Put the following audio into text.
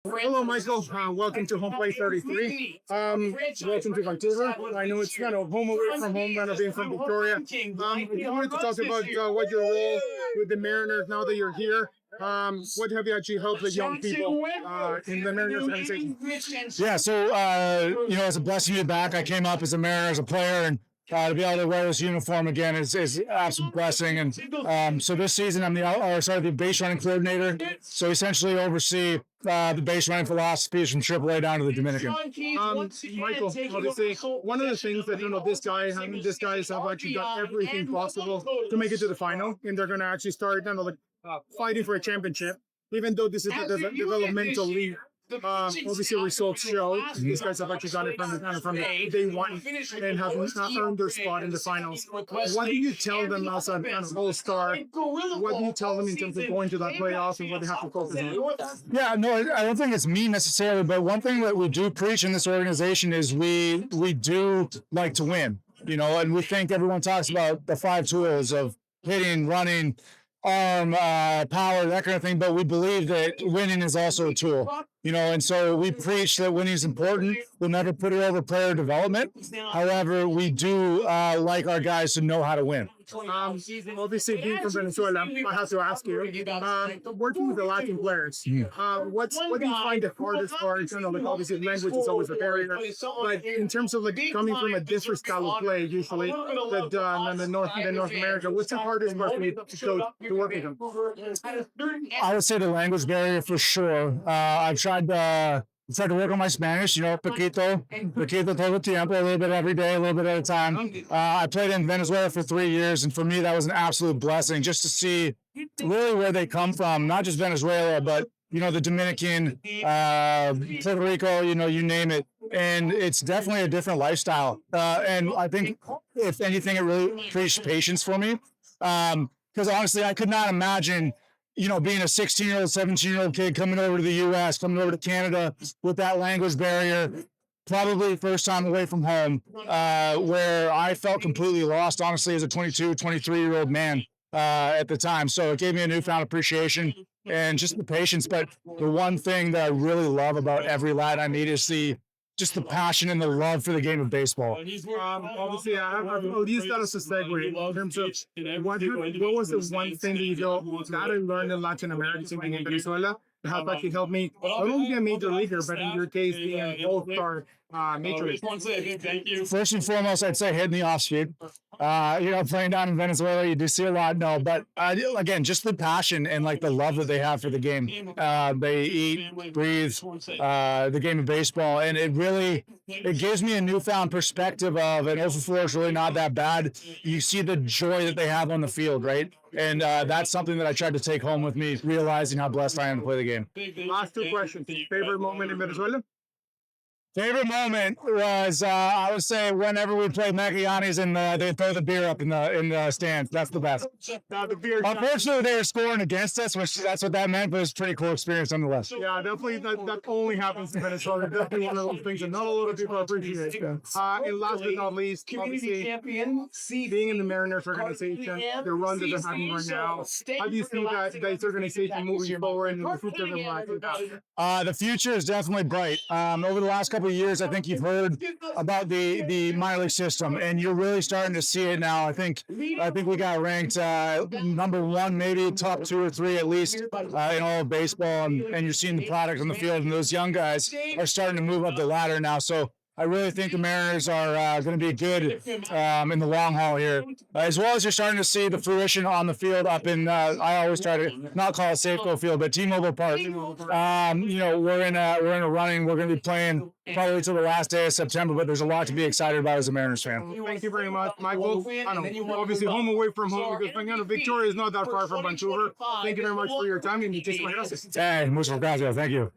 Hello, Michael. Welcome to Home Play 33. Welcome to Vancouver. I know it's kind of home away from home, kind of being from Victoria. I wanted to talk about what your role with the Mariners now that you're here. What have you actually helped the young people in the Mariners organization? Yeah, so it's a blessing to be back. I came up as a Mariner, as a player, and to be able to wear this uniform again is an absolute blessing. And so this season, I'm the base running coordinator. So essentially oversee the base running philosophies from AAA down to the Dominican. Michael, obviously, one of the things that these guys have actually done everything possible to make it to the final, and they're going to actually start fighting for a championship. Even though this is a developmental league, obviously results show these guys have actually done it from day one and have earned their spot in the finals. What do you tell them as an all-star? What do you tell them in terms of going to that playoff and what they have to focus on? Yeah, no, I don't think it's me necessarily, but one thing that we do preach in this organization is we do like to win, and we think everyone talks about the 5 tools of hitting, running, arm, power, that kind of thing, but we believe that winning is also a tool, and so we preach that winning is important. We'll never put it over player development. However, we do like our guys to know how to win. Obviously, being from Venezuela, I have to ask you, working with the Latin players, what do you find the hardest part? Obviously, language is always a barrier, but in terms of coming from a different style of play, usually than the North America, what's the hardest part for you to work with them? I would say the language barrier for sure. I've tried to work on my Spanish, poquito todo el tiempo, a little bit every day, a little bit at a time. I played in Venezuela for 3 years, and for me, that was an absolute blessing just to see really where they come from, not just Venezuela, but, the Dominican, Puerto Rico, you name it. And it's definitely a different lifestyle. And I think, if anything, it really preached patience for me. Because honestly, I could not imagine being a 16-year-old, 17-year-old kid coming over to the U.S., coming over to Canada with that language barrier, probably first time away from home, where I felt completely lost, honestly, as a 22, 23-year-old man at the time. So it gave me a newfound appreciation and just the patience. But the one thing that I really love about every lad I meet is just the passion and the love for the game of baseball. Obviously, I'll use that as a segue in terms of what was the one thing that you that I learned in Latin America and in Venezuela that has actually helped me not only be a major leaguer, but in your case, being an all-star major league? Thank you. First and foremost, I'd say hitting the off speed. Playing down in Venezuela, you do see a lot. No, but again, just the passion and the love that they have for the game. They eat, breathe the game of baseball, and it gives me a newfound perspective of an 0-4 is really not that bad. You see the joy that they have on the field, right? And that's something that I tried to take home with me, realizing how blessed I am to play the game. Last 2 questions. Favorite moment in Venezuela? Favorite moment was, I would say, whenever we played Macayanis and they throw the beer up in the stands. That's the best. Unfortunately, they were scoring against us, which that's what that meant, but it was a pretty cool experience nonetheless. Yeah, definitely. That only happens in Venezuela. Definitely one of those things that not a lot of people appreciate. And last but not least, obviously, being in the Mariners organization, the run that they're having right now, how do you see that organization moving forward and the future of their life? The future is definitely bright. Over the last couple of years, I think you've heard about the minor league system, and you're really starting to see it now. I think we got ranked number 1, maybe top 2 or 3 at least in all of baseball, and you're seeing the product on the field, and those young guys are starting to move up the ladder now. So I really think the Mariners are going to be good in the long haul here, as well as you're starting to see the fruition on the field up in, I always try to not call it Safeco Field, but T-Mobile Park. We're in a running. We're going to be playing probably till the last day of September, but there's a lot to be excited about as a Mariners fan. Thank you very much, Michael. Obviously home away from home because Victoria is not that far from Vancouver. Thank you very much for your time and you take my gracias. Hey, muchas gracias. Thank you.